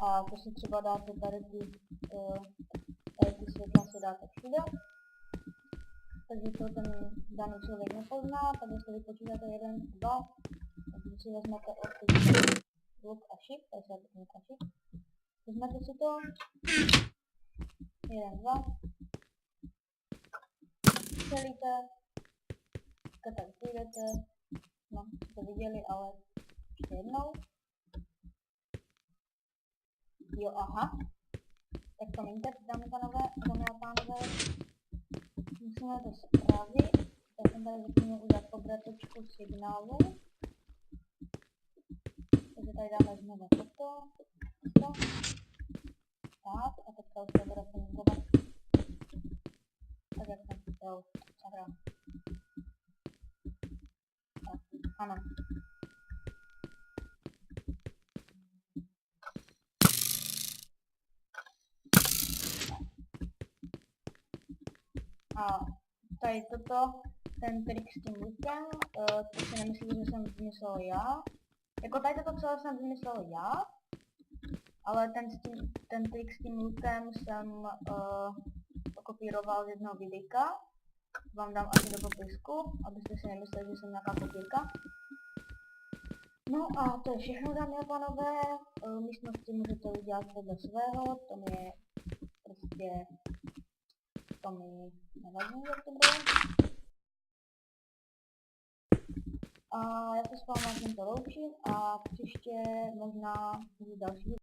A to si třeba dáte tady ty světla si dáte všude. Takže to ten daný člověk nepozná, tak jestli vypočítáte 1, 2, takže si vezmete luk a shift, tady se vezmete a shift. Vezmete si to, 1, 2, střelíte, tak půjdete, no, to viděli, ale ještě jednou. Jo, aha. Tak promiňte, dámy a pánové, musíme to spravit. Tak jsem tady zapomněl udělat obrátečku signálu. Takže tady dáme znovu toto. Tak, a teďka už to bude fungovat. Tak jak jsem chtěl. Tak, ano. A tady toto, ten trik s tím lukem, to si nemyslím, že jsem vymyslel já. Jako tady toto celé jsem vymyslel já, ale ten trik s tím lukem jsem kopíroval z jednoho videa. Vám dám asi do popisku, abyste si nemysleli, že jsem nějaká kopírka. No a to je všechno, dámy a pánové. Místnosti můžete udělat podle svého, to mi prostě, to mi nevadí, jak to bylo. A já se s vámi tímto loučím a příště možná další